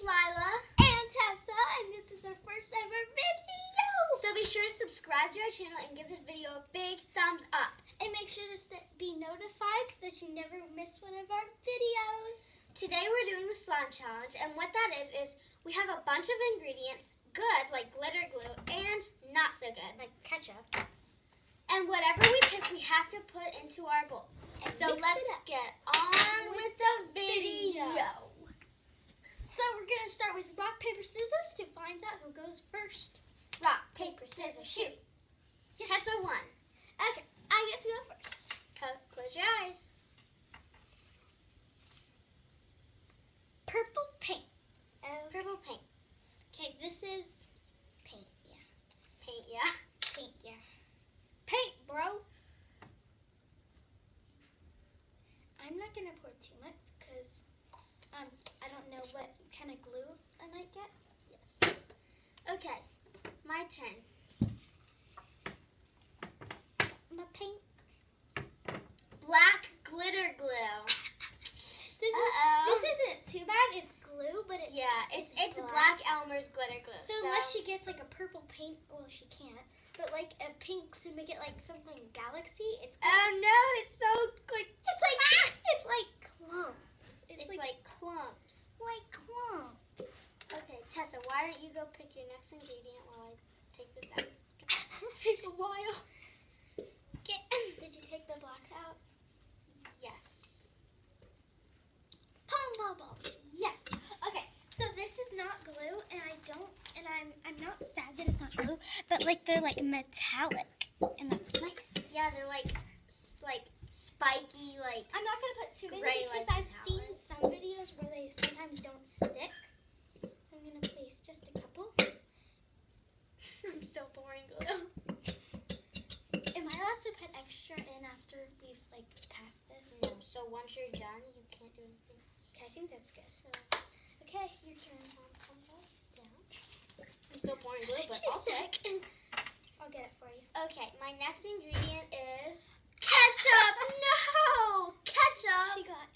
Lila and Tessa, and this is our first ever video. So be sure to subscribe to our channel and give this video a big thumbs up. And make sure to be notified so that you never miss one of our videos. Today we're doing the slime challenge, and what that is we have a bunch of ingredients, good like glitter glue, and not so good Like ketchup. And whatever we pick, we have to put into our bowl. And so mix let's it up. get on with the video. So we're going to start with rock, paper, scissors to find out who goes first. Rock, paper, scissors, shoot. Yes. Tessa won. Okay, I get to go first. Close your eyes. Purple paint. Purple paint. Okay, this is paint, yeah. Paint, yeah. Paint, yeah. Paint, bro. I'm not going to pour too much because I don't know what kind of glue I might get. Yes. Okay, my turn. My paint. Black glitter glue. This isn't too bad. It's glue, but it's it's Black Elmer's glitter glue. So unless she gets like a purple paint, well she can't. But like a pink to make it like something galaxy, it's good. Oh no, it's so like it's like clumps. It's like clumps. Like clumps. Okay, Tessa, why don't you go pick your next ingredient while I take this out? Take a while. Did you take the blocks out? Yes. Pom pom balls. Yes. Okay. So this is not glue, and I'm not sad that it's not glue, but like they're like metallic, and that's nice. Yeah, they're like spiky, like. I'm not gonna put too many gray, because like I've seen some videos where they sometimes don't stick. So I'm gonna place just a couple. I'm still pouring glue. Am I allowed to put extra in after we've like passed this? No, so once you're done, you can't do anything else. Okay, I think that's good. So, okay, your turn. Down. I'm still pouring glue, but She's I'll sick. I'll get it for you. Okay, my next ingredient is ketchup. No, ketchup. She got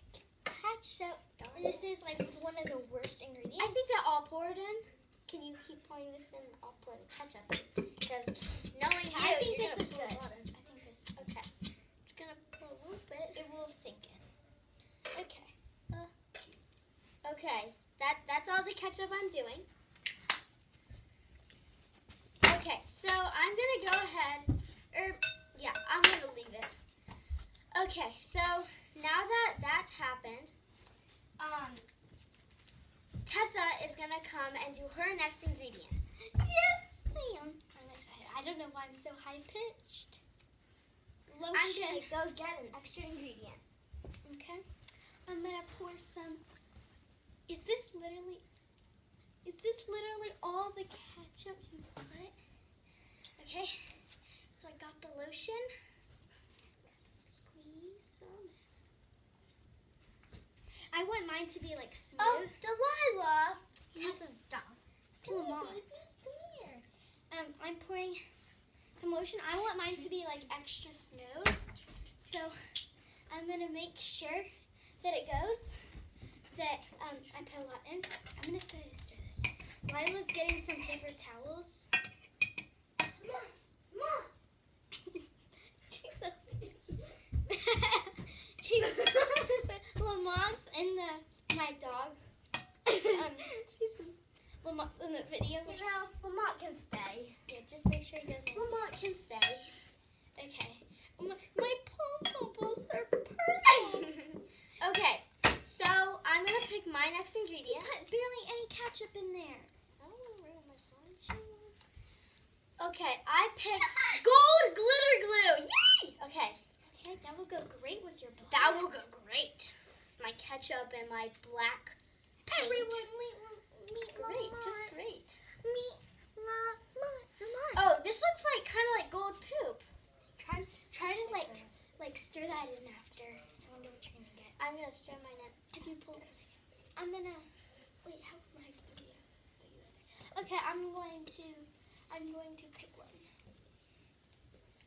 ketchup. This is like one of the worst ingredients. I think that I'll pour it in. Can you keep pouring this in? I'll pour the ketchup in. Because knowing you, I think you're this gonna is pour good. a lot in. I think this is Okay. Just gonna pour a little bit. It will sink in. Okay. Okay. That's all the ketchup I'm doing. Okay, so I'm gonna go ahead. I'm gonna leave it. Okay, so now that that's happened, Tessa is gonna come and do her next ingredient. Yes, ma'am. I'm excited. I don't know why I'm so high pitched. Lotion. I'm gonna go get an extra ingredient. Okay. I'm gonna pour some. Is this literally all the ketchup you put? Okay. So I got the lotion. Let's squeeze some. I want mine to be like smooth. Oh, Delilah! Tessa's dumb. Come on. Come here. I'm pouring the lotion. I want mine to be like extra smooth. So I'm gonna make sure that it goes. That I put a lot in. I'm gonna stir this. Lila's getting some paper towels. Mom! She's Lamont's in my dog. Lamont's in the video. You know, Lamont can stay. Yeah, just make sure he doesn't. Lamont can stay. Okay. My pom-poms, they're purple. Okay, so I'm going to pick my next ingredient. Put barely any ketchup in there. I don't know where my slime. Okay, I picked gold glitter glue. Yay! Okay. Okay, that will go great with your black. That will go great. My ketchup and my black paint. Everyone, meet Great, Lamont. just great. Meet Lamont. Oh, this looks like kind of like gold poop. Try to like stir that in after. I wonder what you're gonna get. I'm gonna stir mine in. If you pull, I'm gonna wait. How am I video? Okay, I'm going to pick one.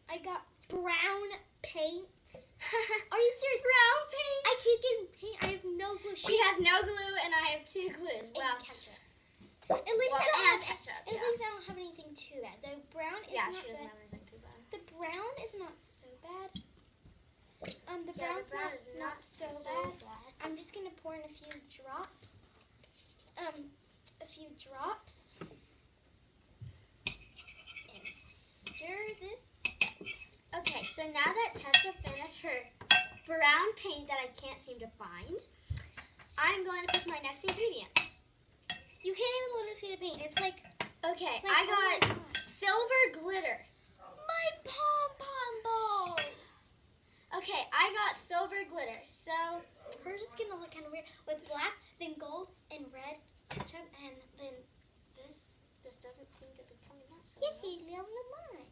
I got brown paint. Are you serious? Brown paint. I keep getting paint. I have no glue. She has no glue, and I have 2 glues. Well, ketchup. At least well, I don't and have. ketchup. At least I don't have anything too bad. The brown is Yeah, not she so doesn't bad. have anything too bad. The brown is not so bad. The Yeah, brown's the brown not, is not so bad. bad. I'm just gonna pour in a few drops. A few drops. And stir this. Okay, so now that Tessa finished her brown paint that I can't seem to find, I'm going to pick my next ingredient. You can't even literally see the paint. It's like Okay, Like, I oh my got God. silver glitter. my pom-pom balls. Okay, I got silver glitter. So, Hers is gonna look kind of weird with black, then gold, and red ketchup, and then this. this doesn't seem to be coming out so Yes, well. you little Lamont.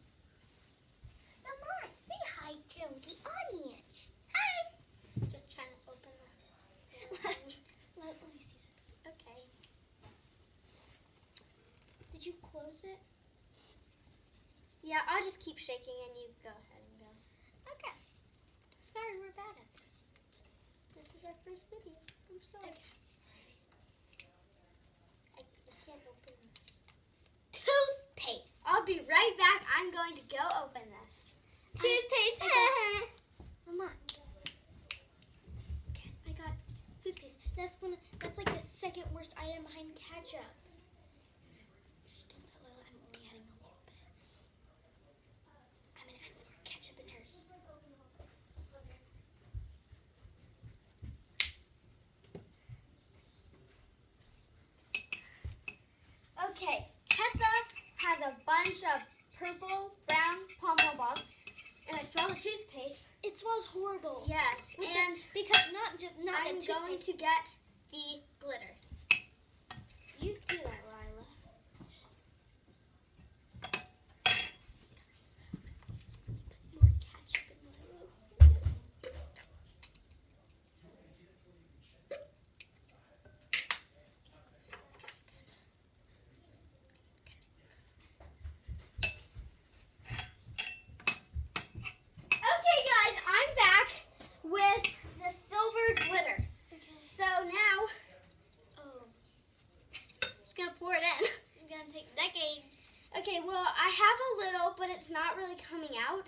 Lamont, say hi to the audience. Hi. Just trying to open Let me see that. Okay. Did you close it? Yeah, I'll just keep shaking and you go ahead and go. Okay. Sorry, we're bad at this. This is our first video. I'm sorry. I can't open this. Toothpaste. I'll be right back. I'm going to go open this. Toothpaste. Lamont. Okay, I got toothpaste. That's like the second worst item behind ketchup. So, shh, don't tell Lila I'm only adding a little bit. I'm gonna add some more ketchup in hers. Okay, Tessa has a bunch of purple, brown pom-pom balls, and I smell the toothpaste. It smells horrible. Yes, With and because not I'm the going toothpaste. to get the glitter. You do that, Lila. More ketchup in Lila's. Okay, guys, I'm back with the silver glitter. Okay. So now, Oh, just gonna pour it in. it's gonna take decades. Okay, well, I have a little, but it's not really coming out.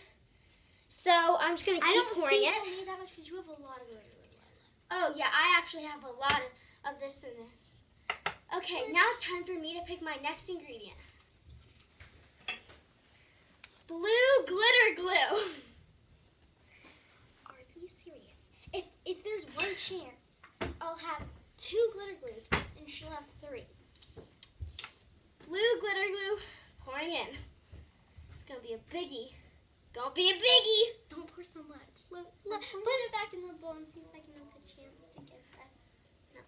So I'm just gonna keep pouring think it. you'll need that much because you have a lot of glitter, Lila. Oh yeah, I actually have a lot of this in there. Okay, now it's time for me to pick my next ingredient. Blue glitter glue. Are you serious? If there's one chance, I'll have 2 glitter glues and she'll have 3. Blue glitter glue pouring in. It's gonna be a biggie. Gonna be a biggie. Don't pour so much. Put it back in the bowl and see if I can have the chance to get that. No.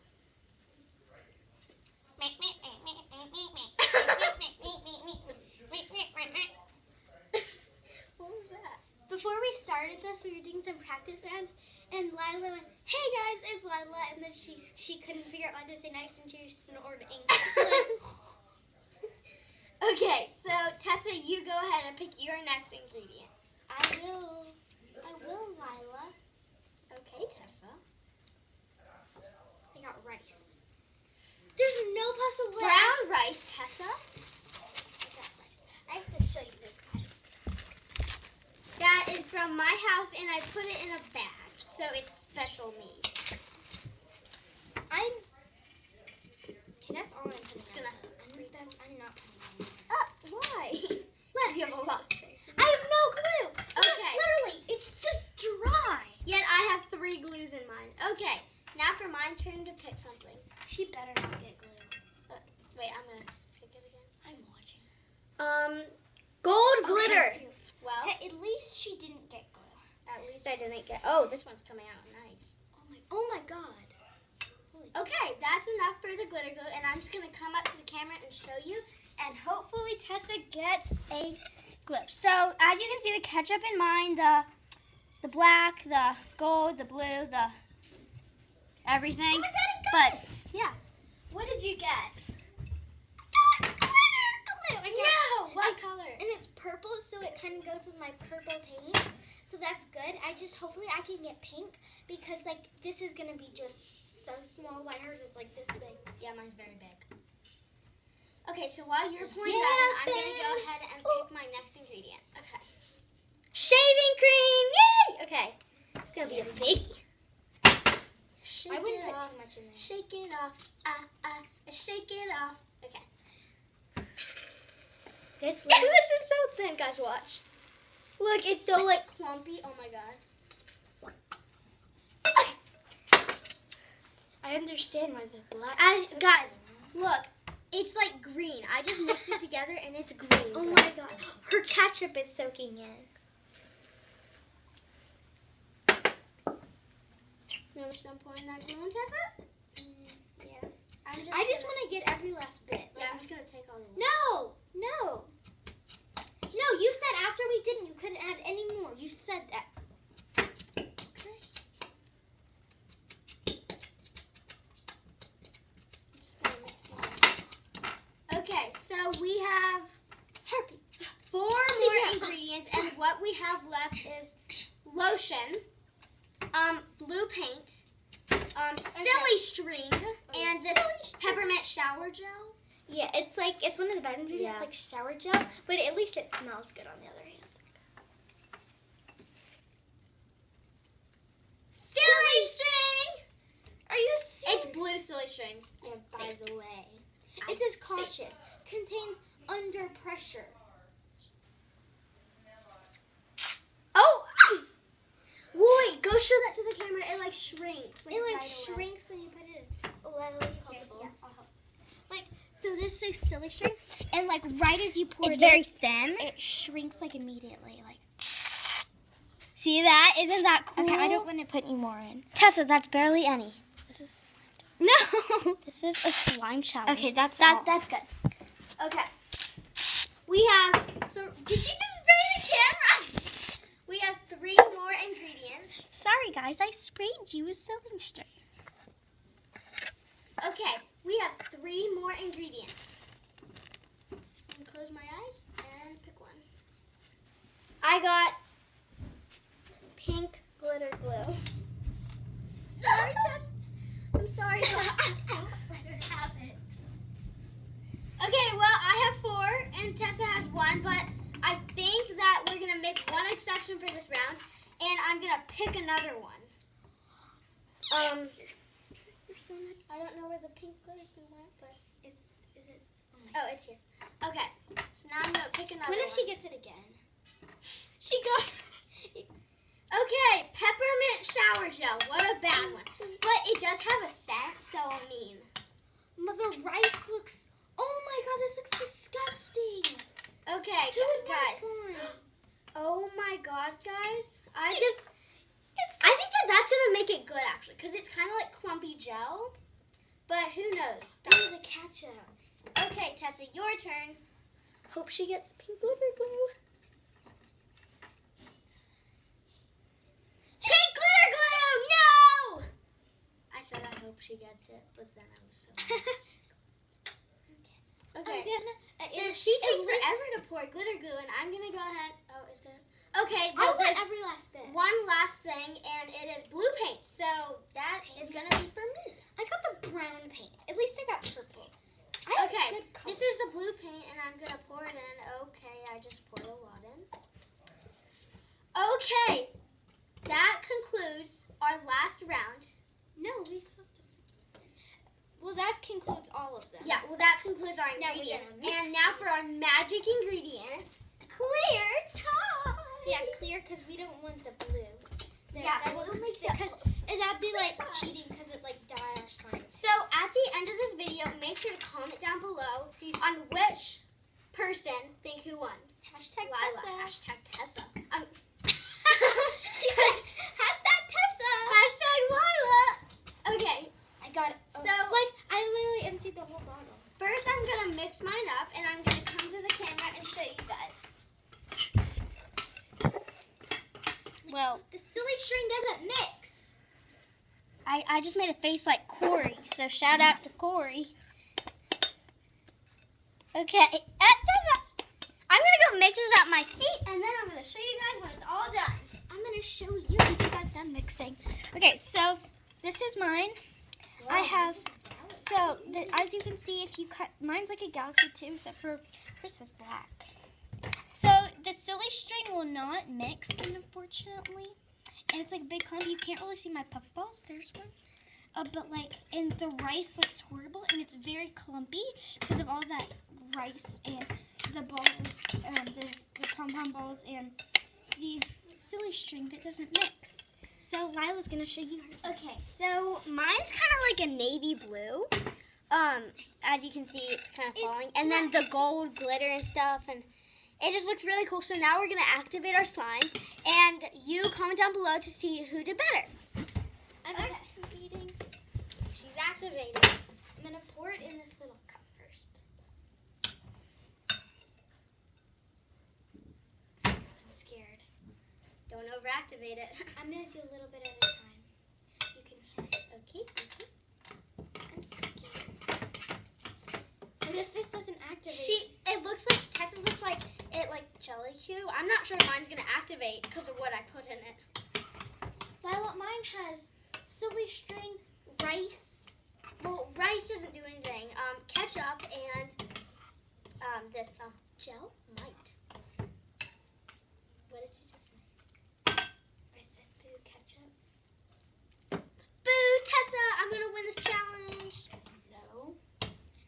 What was that? Before we started this, we were doing some practice rounds, and Lila went, "Hey guys, it's Lila," and then she couldn't figure out what to say next, and she just snorted. Okay, so Tessa, you go ahead and pick your next ingredient. I will, Lila. Okay, Tessa. I got rice. There's no possible way. Brown rice, Tessa. I got rice. I have to show you this, guys. That is from my house, and I put it in a bag, so it's special made. Okay, that's all I'm putting. Just gonna- I'm not putting it. Why? You have a lot. I have no glue. Okay. Literally, it's just dry. Yet I have 3 glues in mine. Okay, now for my turn to pick something. She better not get glue. Wait, I'm gonna pick it again. I'm watching. Gold Okay, glitter. phew. Well, Hey, at least she didn't get glue. at least I didn't get. Oh, this one's coming out nice. Oh my god. Holy Okay, that's enough for the glitter glue, and I'm just gonna come up to the camera and show you, and hopefully Tessa gets a glue. So as you can see, the ketchup in mine, the black, the gold, the blue, the everything. Oh my God, I got But yeah, what did you get? glitter! No, what I- color? And it's purple, so it kind of goes with my purple paint. So that's good. Hopefully I can get pink because like this is gonna be just so small. While hers is like this big. Yeah, mine's very big. Okay, so while you're pouring Yeah, that in, I'm gonna babe. go ahead and pick my next ingredient. Okay. Shaving cream! Yay! Okay. It's gonna be a biggie. Shake I wouldn't it put off. too much in there. Shake it off. Shake it off. Okay. This This is so thin, guys. Watch. Look, it's so like clumpy. Oh my god. I understand why the black. Guys, look, it's like green. I just mixed it together and it's green. Oh my god. Her ketchup is soaking in. You want me to start pouring that glue in, Tessa? Yeah. I just want to get every last bit. Yeah, I'm just gonna take all the. No! No! No, you said after we didn't, you couldn't add any more. You said that. Okay, so we have Happy. 4 more ingredients, and what we have left is lotion, blue paint, silly string, and this peppermint shower gel. Yeah, it's one of the bad ingredients, Yeah. like shower gel, but at least it smells good on the other hand. Silly string! Are you serious? It's blue silly string. And by the way, it says cautious, contains under pressure. Oh! Wait, go show that to the camera. It like shrinks. It like right away. shrinks when you put it in. Oh, let me hold Here, the bowl. yeah, I'll help. So this is silly string, and like right as you pour It's it very in, thin. it shrinks like immediately. Like See that? Isn't that cool? okay, I don't want to put any more in. Tessa, that's barely any. This is No. this is a slime challenge. Okay, that's good. Okay. We have. Did you just spray the camera? We have 3 more ingredients. Sorry guys, I sprayed you with silly string. Okay, we have 3 more ingredients. I'm gonna close my eyes and pick one. I got pink glitter glue. Sorry, Tess. I'm sorry, Tess. Don't let her have it. Okay, well, I have 4 and Tessa has 1, but I think that we're gonna make one exception for this round, and I'm gonna pick another one. I don't know where the pink glitter glue went, but is it? Oh, it's here. Okay, so now I'm gonna pick another What if one. she gets it again? She got. Okay, peppermint shower gel. What a bad one. But it does have a scent, so I mean. The rice looks. Oh my god, this looks disgusting. Okay, Who would want guys. slime? Oh my god, guys. I It's- think that that's gonna make it good actually, because it's kind of like clumpy gel. But who knows? Stop. Ooh, the ketchup. Okay, Tessa, your turn. Hope she gets pink glitter glue. Pink glitter glue! No! I said I hope she gets it, but then I was so. Okay. Since she takes forever to pour glitter glue, and I'm gonna go ahead. Oh, is there? Okay, I well, want there's every last bit. one last thing, and it is blue paint. So that is gonna be for me. I got the brown paint. At least I got purple. I have Okay, good colors. this is the blue paint, and I'm gonna pour it in. Okay, I just poured a lot in. Okay, that concludes our last round. No, we still have to. Well, that concludes all of them. Yeah, well, that concludes our Now we're ingredients. gonna mix And now for our magic ingredients, clear time. Yeah, clear because we don't want the blue. Yeah, that blue will makes it because that'd be like cheating because it like dye our slime. So at the end of this video, make sure to comment down below on which person think who won. Hashtag Lila. Tessa. Hashtag Tessa. She said hashtag Tessa. Hashtag Lila. Okay, I got it. So- like I literally emptied the whole bottle. first I'm gonna mix mine up, and I'm gonna come to the camera and show you guys. Well, the silly string doesn't mix. I just made a face like Corey, so shout out to Corey. Okay, I'm gonna go mix this at my seat, and then I'm gonna show you guys when it's all done. I'm I'm gonna show you because I'm done mixing. Okay, so this is mine. I have, so as you can see, if you cut, mine's like a galaxy too, except for hers is black. So the silly string will not mix, unfortunately. And it's like a big clump. You can't really see my puff balls. There's one. But like, and the rice looks horrible, and it's very clumpy because of all that rice and the balls, the pom-pom balls, and the silly string that doesn't mix. So Lila's gonna show you her. Okay, so mine's kind of like a navy blue. As you can see, it's kind of falling, and then the gold glitter and stuff, and it just looks really cool. So now we're gonna activate our slimes, and you comment down below to see who did better. I'm activating. She's activating. I'm gonna pour it in this little cup first. I'm scared. Don't overactivate it. I'm gonna do a little bit at a time. You can hear it. Okay. I'm scared. What if this doesn't activate? It looks like Tessa's looks like jelly Q. I'm not sure mine's gonna activate because of what I put in it. Lila, mine has silly string, rice. Well, rice doesn't do anything. Ketchup and this gel might. What did you just say? I said boo ketchup. Boo, Tessa! I'm gonna win this challenge. No.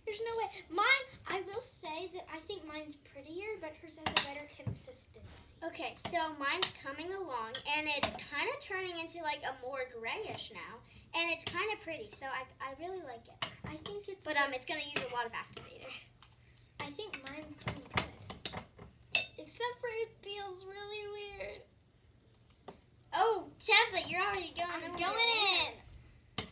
There's no way. Mine, I will say that I think mine's prettier, but hers has a better consistency. Okay, so mine's coming along, and it's kind of turning into like a more grayish now, and it's kind of pretty. So I really like it. I think it's. But it's gonna use a lot of activator. I think mine's doing good. Except for it feels really weird. Oh, Tessa, you're already going. I'm over going there. in.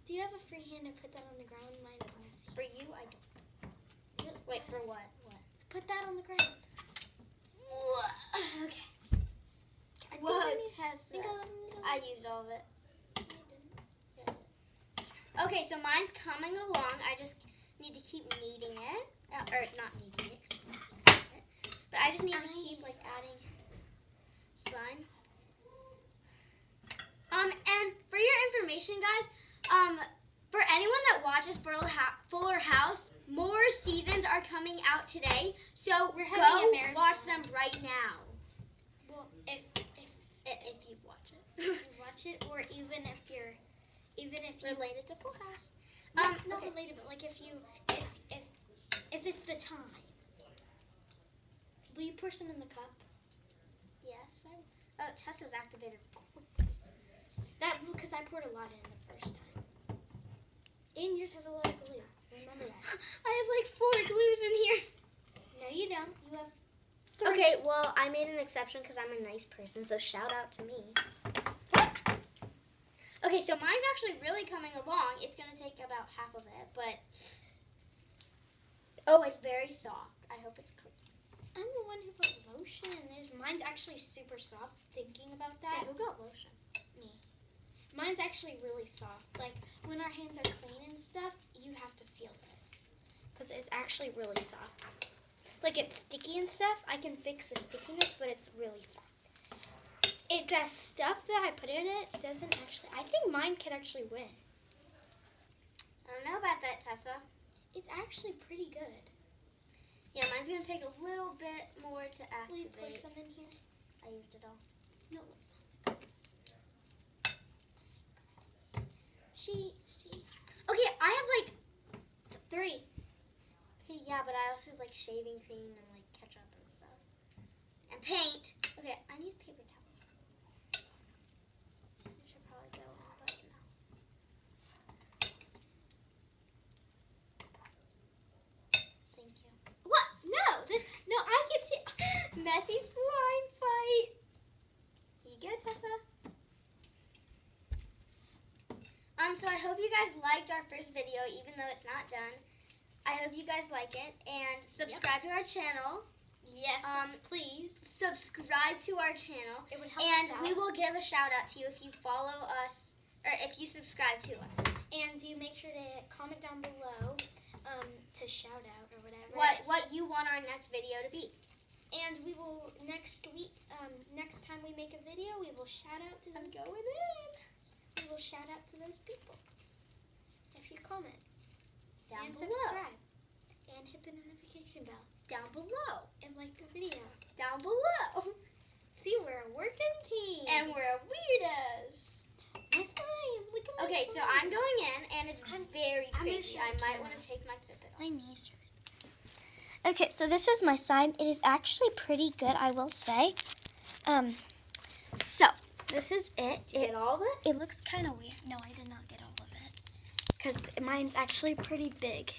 Do you have a free hand to put that on the ground? Mine's messy. For you, I don't. Wait, for what? What? Put that on the ground. Okay. I Whoa, think Tessa. I I used all of it. Okay, so mine's coming along. I just need to keep kneading it. Or not kneading it. But I just need to keep like adding slime. And for your information, guys, for anyone that watches Fuller House, more seasons are coming out today. So We're go having a marathon. watch them right now. Well, If you watch it. if you watch it, or even if you Related to Full House. not Okay. related, but like if it's the time. Will you pour some in the cup? Yes. Oh, Tessa's activated. That because I poured a lot in the first time. And yours has a lot of glue. Remember that. I have like 4 glues in here. No, you don't. You have 3. Okay, well, I made an exception because I'm a nice person, so shout out to me. Okay, so mine's actually really coming along. It's going to take about half of it, but... Oh, it's very soft. I hope it's clean. I'm the one who put lotion in theirs. Mine's actually super soft. Thinking about that, Who got lotion? me. Mine's actually really soft. Like when our hands are clean and stuff, you have to feel this because it's actually really soft. Like it's sticky and stuff. I can fix the stickiness, but it's really soft. The stuff that I put in it doesn't actually. I think mine could actually win. I don't know about that, Tessa. It's actually pretty good. Yeah, mine's going to take a little bit more to Will you pour activate. some in here? I used it all. No. She. Okay, I have like 3. Okay, yeah, but I also have like shaving cream and like ketchup and stuff. And paint. Okay, I need paper towels. I should probably go in, but no. Thank you. What? No, I get to. Messy slime fight. Here you go, Tessa. So I hope you guys liked our first video, even though it's not done. I hope you guys like it, and subscribe to our channel. Yes, please. Subscribe to our channel, It would help and us out. we will give a shout out to you if you follow us, or if you subscribe to us. And you make sure to comment down below to shout out or whatever. What you want our next video to be. And we will next week, next time we make a video, we will shout out to those. I'm going in. We will shout out to those people if you comment Down and below. subscribe and hit the notification bell Down below. and like the video. Down below. See, we're a working team. And we're weirdos. my slime. Look at my Okay, so slime. I'm going in, and it's very I'm gonna crazy. show I the might camera. want to take my Fitbit off. My knees hurt. Okay, so this is my slime. It is actually pretty good, I will say. So this is it. Did you get all of it? It looks kind of weird. No, I did not get all of it because mine's actually pretty big.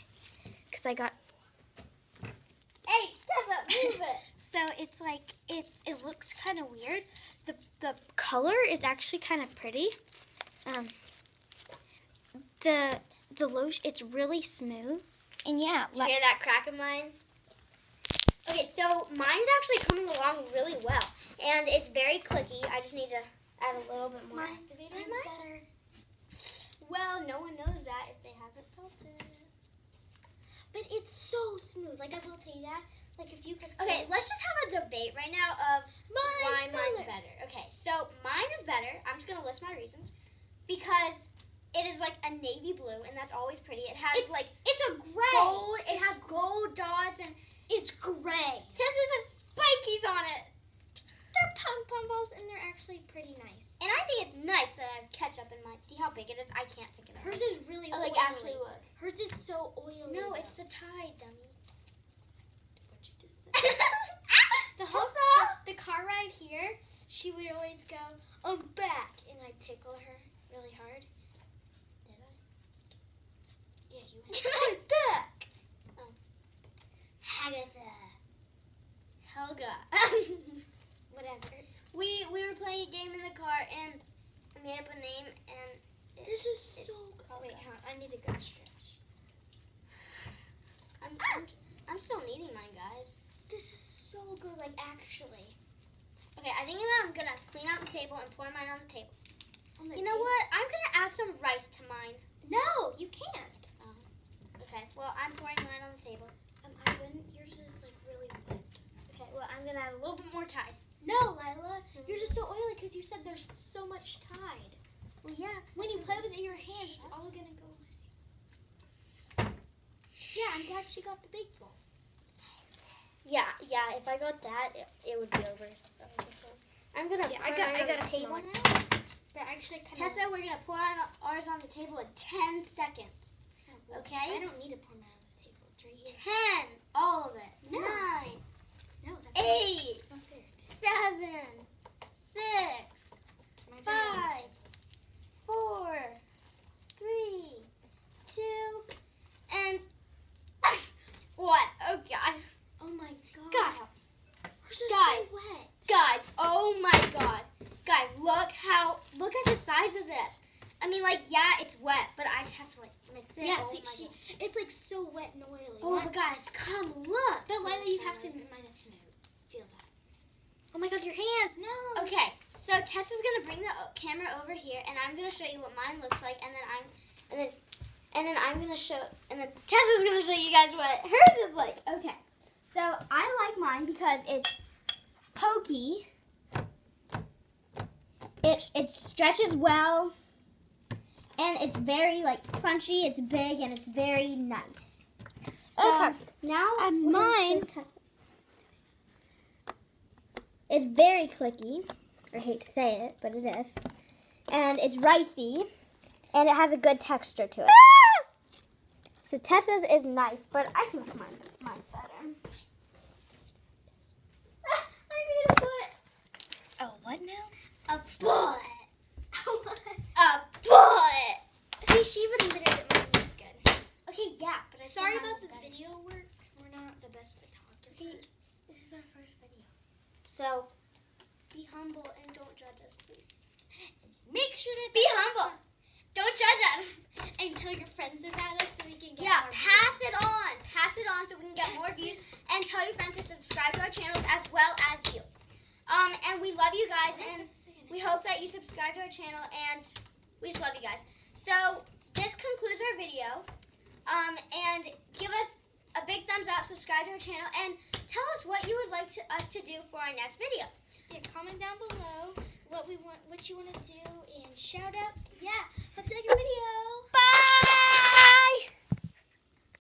Because I got. Hey, Tessa, move it. So it's like it looks kind of weird. The color is actually kind of pretty. The lotion, it's really smooth. And yeah, You hear that crack in mine? Okay, so mine's actually coming along really well, and it's very clicky. I just need to add a little bit more activator in mine's mine. better. Well, no one knows that if they haven't felt it. But it's so smooth. Like, I will tell you that. Like, if you could. Okay, let's just have a debate right now of why mine's better. Okay, so mine is better. I'm just going to list my reasons. Because it is like a navy blue, and that's always pretty. It has It's a gray. gold. It has gold dots, and It's gray. Tessa's has spikies on it. They're pom-pom balls, and they're actually pretty nice. And I think it's nice that I have ketchup in mine. See how big it is? I can't pick it up. Hers is really I oily. like actually look. Hers is so oily. No, though. it's the Tide, dummy. What you just said. The whole the car ride here, she would always go, "I'm back," and I'd tickle her really hard. Did I? Yeah, you went. I'm back. Oh. Hagatha. Helga. Whatever. we were playing a game in the car, and I made up a name, and This is so good. Helga. Wait, hang on. I need a good stretch. I'm still needing mine, guys. This is so good. Like, actually. Okay, I think that I'm gonna clean out the table and pour mine on the table. On the You know table. what? I'm gonna add some rice to mine. No, you can't. Okay, well, I'm pouring mine on the table. I wouldn't. Yours is like really wet. Okay, well, I'm gonna add a little bit more Tide. No, Lila. Yours is so oily because you said there's so much Tide. Well, yeah. When you play with it in your hands, it's all gonna go away. Yeah, I'm glad she got the big bowl. Yeah, if I got that, it would be over. I'm gonna Yeah, pour I got mine on a the table small now. But actually, kind Tessa, we're gonna pour ours on the table in 10 seconds. Okay? I don't need to pour mine on the table. It's right here. 10, all of it. No. 9, No, that's 8, It's not fair. 7, 6, Mine's already 5, 4, 3, 2, and 1. Oh God. Oh my god. God help. Hers is Guys. so wet. Guys, oh my God. Guys, look at the size of this. I mean, like, yeah, it's wet, but I just have to, like, mix it. Yeah, Oh see, my God. it's like so wet and oily. Oh, but guys, come look. But Lila, you have to mine is smooth. Feel that. Oh my god, your hands. No. Okay, so Tessa's gonna bring the camera over here, and I'm gonna show you what mine looks like, and then I'm gonna show, and then Tessa's gonna show you guys what hers is like. Okay, so I like mine because it's pokey. It stretches well, and it's very like crunchy. It's big and it's very nice. So Okay. now And we're gonna mine- show Tessa's. It's very clicky. I hate to say it, but it is. And it's ricey, and it has a good texture to it. So Tessa's is nice, but I think mine's better. I made a foot. Oh, what now? A butt. A butt. See, she even admitted that mine was good. Okay, yeah, but I Sorry said mine about was the better. video work. We're not the best photographers. Okay, this is our first video. So, be humble and don't judge us, please. Make sure to Be humble. Don't judge us. and tell your friends about us so we can get Yeah, more pass views. it on. Pass it on so we can get more views. And tell your friends to subscribe to our channels as well as you. And we love you guys, and we hope that you subscribe to our channel, and we just love you guys. So, this concludes our video. And give us a big thumbs up, subscribe to our channel, and tell us what you would like us to do for our next video. Yeah, comment down below what you want to do, and shout outs. Yeah, hope you like the video.